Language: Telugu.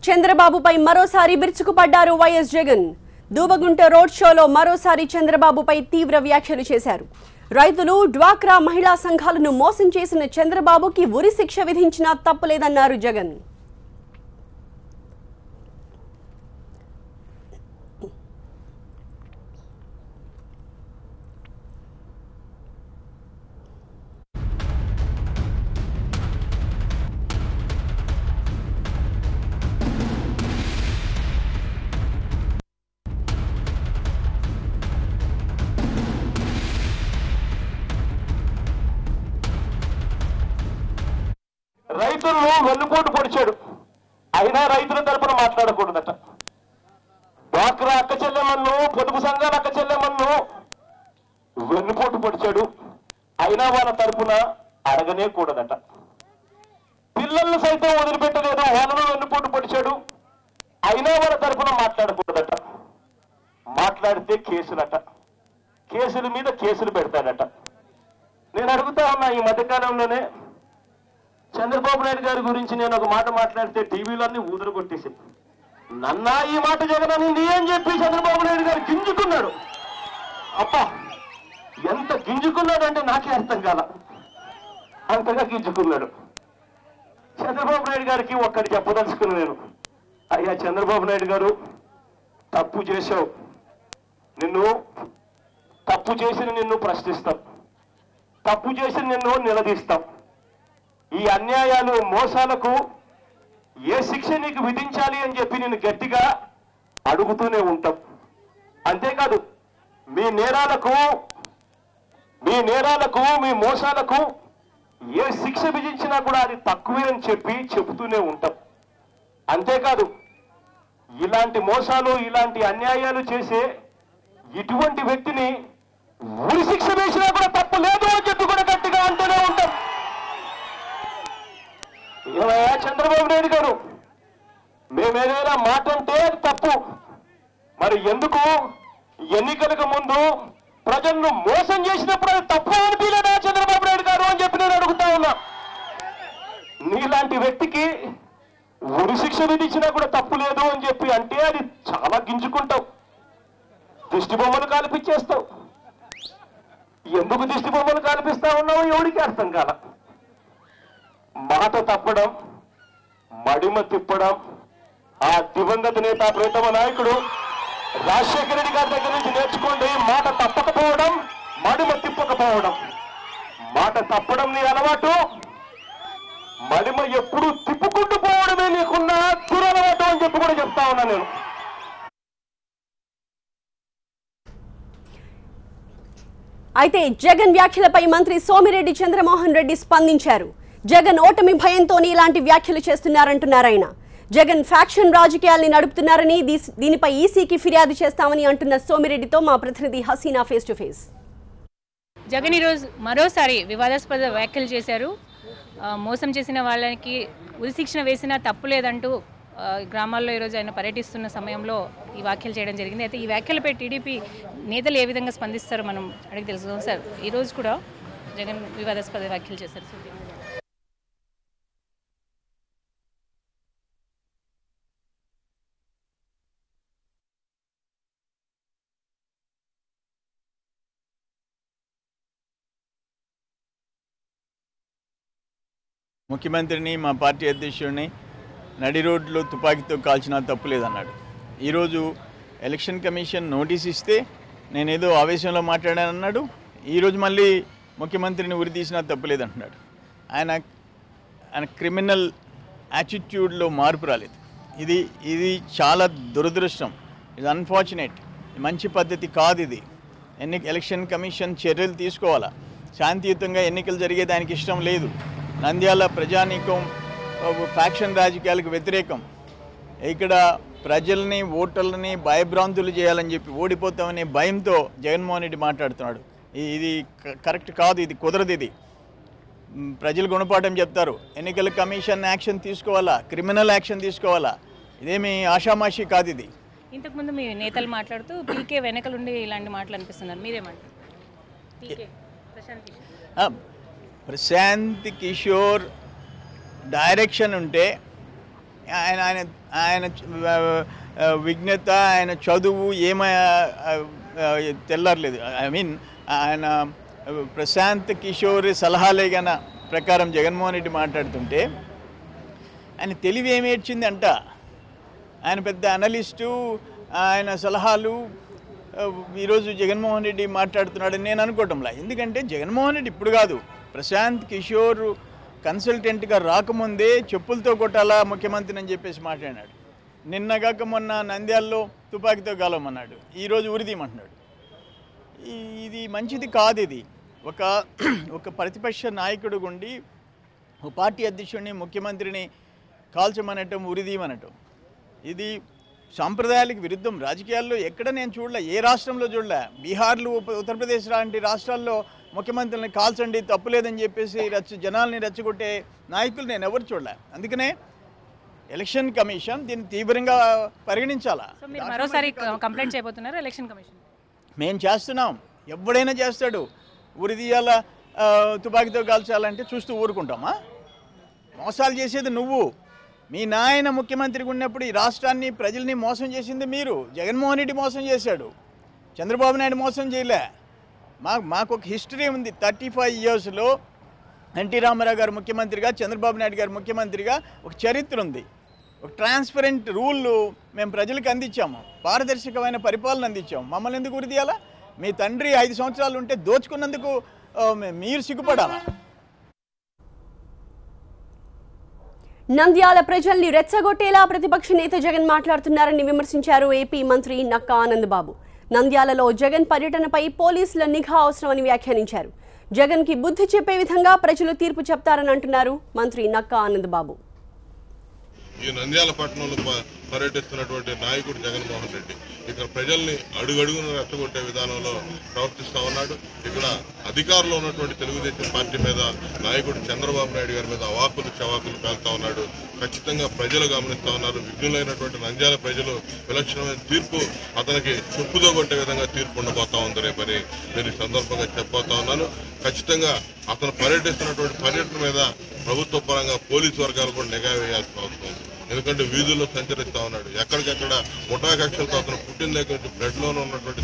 చంద్రబాబుపై మరోసారి విరుచుకుపడ్డారు వైఎస్ జగన్. దూబగుంట రోడ్ షోలో మరోసారి చంద్రబాబుపై తీవ్ర వ్యాఖ్యలు చేశారు. రైతులు, డ్వాక్రా మహిళా సంఘాలను మోసం చేసిన చంద్రబాబుకి ఉరి శిక్ష విధించినా తప్పులేదన్నారు జగన్. రైతులను వెన్నుపోటు పొడిచాడు, అయినా రైతుల తరపున మాట్లాడకూడదట. డ్వాక్రా అక్క చెల్లెమ్మలను, పొదుపు సంఘాల అక్క చెల్లెమ్మలను వెన్నుపోటు పొడిచాడు, అయినా వాళ్ళ తరపున అడగనే కూడదట. పిల్లలను సైతం వదిలిపెట్టలేదు, వాళ్ళను వెన్నుపోటు పొడిచాడు, అయినా వాళ్ళ తరపున మాట్లాడకూడదట. మాట్లాడితే కేసులట, కేసుల మీద కేసులు పెడతాడట. నేను అడుగుతా ఉన్నా, ఈ మధ్యకాలంలోనే చంద్రబాబు నాయుడు గారి గురించి నేను ఒక మాట మాట్లాడితే టీవీలన్నీ ఊదరు కొట్టేసి, నన్నా ఈ మాట జగనని నీ అని చెప్పి చంద్రబాబు నాయుడు గారు గింజుకున్నాడు. అబ్బా, ఎంత గింజుకున్నాడు అంటే నాకే అర్థం కాల, అంతగా గింజుకున్నాడు. చంద్రబాబు నాయుడు గారికి ఒక్కటి చెప్పదలుచుకున్నాను నేను. అయ్యా చంద్రబాబు నాయుడు గారు, తప్పు చేశావు, తప్పు చేసిన నిన్ను ప్రశ్నిస్తాం, తప్పు చేసిన నిన్ను నిలదీస్తాం. ఈ అన్యాయాలు, మోసాలకు ఏ శిక్ష నీకు విధించాలి అని చెప్పి నేను గట్టిగా అడుగుతూనే ఉంటాం. అంతేకాదు, మీ నేరాలకు, మీ మోసాలకు ఏ శిక్ష విధించినా కూడా అది తక్కువే అని చెప్పి చెబుతూనే ఉంటాం. అంతేకాదు, ఇలాంటి మోసాలు, ఇలాంటి అన్యాయాలు చేసే ఇటువంటి వ్యక్తిని ఉరి శిక్ష వేసినా కూడా తప్పు లేదు అని చెప్పి కూడా గట్టిగా అంటూనే ఉంటాం. ఏమయ్యా చంద్రబాబు నాయుడు గారు, మేమేదైనా మాట అంటే అది తప్పు, మరి ఎందుకు ఎన్నికలకు ముందు ప్రజలను మోసం చేసినప్పుడు అది తప్పు అనిపించలేదా చంద్రబాబు నాయుడు గారు అని చెప్పి నేను అడుగుతా ఉన్నా. నీలాంటి వ్యక్తికి ఉరి శిక్ష విధించినా కూడా తప్పు లేదు అని చెప్పి అంటే అది చాలా గింజుకుంటావు, దిష్టి బొమ్మలు కాల్పించేస్తావు. ఎందుకు దిష్టి బొమ్మలు కాల్పిస్తా ఉన్నావో ఎవరికి అర్థం కాల. మాట తప్పడం, మడిమ తిప్పడం, ఆ దివంగత నేత, ప్రియతమ నాయకుడు రాజశేఖర రెడ్డి గారి దగ్గర నుంచి నేర్చుకోండి. మాట తప్పకపోవడం, మడిమ తిప్పకపోవడం. మాట తప్పడం నీ అలవాటు, మడిమ ఎప్పుడు తిప్పుకుంటూ పోవడమే నీకున్న దురలవాటు అని చెప్పి కూడా చెప్తా ఉన్నా నేను. అయితే జగన్ వ్యాఖ్యలపై మంత్రి సోమిరెడ్డి చంద్రమోహన్ రెడ్డి స్పందించారు. జగన్ ఓటమి భయంతోనే ఇలాంటి వ్యాఖ్యలు చేస్తున్నారంటున్నారు ఆయన. జగన్ ఫ్యాక్షన్ రాజకీయాల్ని నడుపుతున్నారని, దీనిపై ఈసీకి ఫిర్యాదు చేస్తామని అంటున్న సోమిరెడ్డితో మా ప్రతినిధి Haseena face to face. Jagan ఈరోజు మరోసారి వివాదాస్పద వ్యాఖ్యలు చేశారు. మోసం చేసిన వాళ్ళకి ఉరిశిక్షణ వేసినా తప్పులేదంటూ గ్రామాల్లో ఈరోజు ఆయన పర్యటిస్తున్న సమయంలో ఈ వ్యాఖ్యలు చేయడం జరిగింది. అయితే ఈ వ్యాఖ్యలపై టీడీపీ నేతలు ఏ విధంగా స్పందిస్తారో మనం అడిగి తెలుసుకుందాం. సార్, ఈరోజు కూడా జగన్ వివాదాస్పద వ్యాఖ్యలు చేశారు. ముఖ్యమంత్రిని, మా పార్టీ అధ్యక్షుడిని నడి రోడ్లో తుపాకీతో కాల్చినా తప్పులేదన్నాడు. ఈరోజు ఎలక్షన్ కమిషన్ నోటీస్ ఇస్తే నేనేదో ఆవేశంలో మాట్లాడానన్నాడు. ఈరోజు మళ్ళీ ముఖ్యమంత్రిని ఉరి తీసినా తప్పులేదంటున్నాడు. ఆయన క్రిమినల్ యాటిట్యూడ్లో మార్పు రాలేదు. ఇది చాలా దురదృష్టం. ఇది అన్ఫార్చునేట్. మంచి పద్ధతి కాదు ఇది. ఎలక్షన్ కమిషన్ చర్యలు తీసుకోవాలా. శాంతియుతంగా ఎన్నికలు జరిగేదానికి ఇష్టం లేదు. నంద్యాల ప్రజానీకం ఫ్యాక్షన్ రాజకీయాలకు వ్యతిరేకం. ఇక్కడ ప్రజల్ని, ఓటర్లని భయభ్రాంతులు చేయాలని చెప్పి, ఓడిపోతామనే భయంతో జగన్మోహన్ రెడ్డి మాట్లాడుతున్నాడు. ఇది కరెక్ట్ కాదు, ఇది కుదరదు. ఇది ప్రజలు గుణపాఠం చెప్తారు. ఎన్నికల కమిషన్ యాక్షన్ తీసుకోవాలా, క్రిమినల్ యాక్షన్ తీసుకోవాలా. ఇదేమి ఆషామాషి కాదు ఇది. ఇంతకుముందు మీ నేతలు మాట్లాడుతూ పీకే వెనకలుండి ఇలాంటి మాటలు అనిపిస్తున్నారు, మీరేమంటారు? ప్రశాంత్ కిషోర్ డైరెక్షన్ ఉంటే ఆయన ఆయన ఆయన విజ్ఞత, ఆయన చదువు తెల్లర్లేదు. ఐ మీన్ ఆయన ప్రశాంత్ కిషోర్ సలహాలే గన ప్రకారం జగన్మోహన్ రెడ్డి మాట్లాడుతుంటే ఆయన తెలివి ఏమేడ్చింది అంట. ఆయన పెద్ద అనలిస్టు, ఆయన సలహాలు ఈరోజు జగన్మోహన్ రెడ్డి మాట్లాడుతున్నాడని నేను అనుకోవటంలా. ఎందుకంటే జగన్మోహన్ రెడ్డి ఇప్పుడు కాదు, ప్రశాంత్ కిషోర్ కన్సల్టెంట్గా రాకముందే చెప్పులతో కొట్టాలా ముఖ్యమంత్రిని అని చెప్పేసి మాట్లాడినాడు. నిన్నగాక మొన్న నంద్యాలలో తుపాకీతో కాలమన్నాడు, ఈరోజు ఉరిదీయమంటున్నాడు. ఇది మంచిది కాదు. ఇది ఒక ప్రతిపక్ష నాయకుడు గుండి ఒక పార్టీ అధ్యక్షుడిని, ముఖ్యమంత్రిని కాల్చమనటం, ఉరిదీయమనటం ఇది సాంప్రదాయాలకు విరుద్ధం. రాజకీయాల్లో ఎక్కడ నేను చూడలే, ఏ రాష్ట్రంలో చూడలే. బీహార్లు, ఉత్తరప్రదేశ్ లాంటి రాష్ట్రాల్లో ముఖ్యమంత్రులని కాల్చండి తప్పులేదని చెప్పేసి జనాల్ని రెచ్చగొట్టే నాయకులు నేను ఎవరు చూడలే. అందుకనే ఎలక్షన్ కమిషన్ దీన్ని తీవ్రంగా పరిగణించాలా. మీరు మరోసారి కంప్లైంట్ చేయబోతున్నారు ఎలక్షన్ కమిషన్? మేము చేస్తున్నాం, ఎవడైనా చేస్తాడు. ఉరిదీయాల, తుపాకీతో కాల్చాలంటే చూస్తూ ఊరుకుంటామా? మోసాలు చేసేది నువ్వు. మీ నాయన ముఖ్యమంత్రిగా ఉన్నప్పుడు ఈ రాష్ట్రాన్ని, ప్రజల్ని మోసం చేసింది మీరు. జగన్మోహన్ రెడ్డి మోసం చేశాడు, చంద్రబాబు నాయుడు మోసం చేయలే. మాకు ఒక హిస్టరీ ఉంది. 35 yearsలో ఎన్టీ రామారావు గారు ముఖ్యమంత్రిగా, చంద్రబాబు నాయుడు గారు ముఖ్యమంత్రిగా ఒక చరిత్ర ఉంది. ఒక ట్రాన్స్పరెంట్ రూల్ మేము ప్రజలకు అందించాము, పారదర్శకమైన పరిపాలన అందించాము. మమ్మల్ని ఎందుకు ఉరిదీయాలా? మీ తండ్రి 5 సంవత్సరాలు ఉంటే దోచుకున్నందుకు మీరు సిగ్గుపడాలా? నంద్యాల ప్రజల్ని రెచ్చగొట్టేలా ప్రతిపక్ష నేత జగన్ మాట్లాడుతున్నారని విమర్శించారు ఏపీ మంత్రి నక్కా ఆనందబాబు. నంద్యాలలో జగన్ పర్యటనపై పోలీసుల నిఘా అవసరమని వ్యాఖ్యానించారు. జగన్ కి బుద్ధి చెప్పే విధంగా ప్రజలు తీర్పు చెప్తారని అంటున్నారు మంత్రి నక్కా ఆనందబాబు. ఈ నంద్యాల పట్టణంలో పర్యటిస్తున్నటువంటి నాయకుడు జగన్మోహన్ రెడ్డి ఇక్కడ ప్రజల్ని అడుగడుగున రెచ్చగొట్టే విధానంలో ప్రవర్తిస్తూ ఉన్నాడు. ఇక్కడ అధికారంలో ఉన్నటువంటి తెలుగుదేశం పార్టీ మీద, నాయకుడు చంద్రబాబు నాయుడు గారి మీద అవాకులు చవాకులు పేలుతా ఉన్నాడు. ఖచ్చితంగా ప్రజలు గమనిస్తూ ఉన్నారు. విఘ్నులైనటువంటి నంద్యాల ప్రజలు విలక్షణమైన తీర్పు అతనికి చెప్పుదో కొట్టే విధంగా తీర్పు ఉండబోతా ఉంది రేపని నేను ఈ సందర్భంగా చెప్పబోతా ఉన్నాను. ఖచ్చితంగా అతను పర్యటిస్తున్నటువంటి పర్యటన మీద ప్రభుత్వ పరంగా పోలీసు వర్గాలు కూడా నిఘా వేయాల్సిన అవసరం ఉంది. ఎందుకంటే వీధుల్లో సంచరిస్తూ ఉన్నాడు. ఎక్కడికెక్కడ ముఠా కక్షలతో అతను పుట్టిన దగ్గర నుంచి బ్లడ్లోనే ఉన్నటువంటి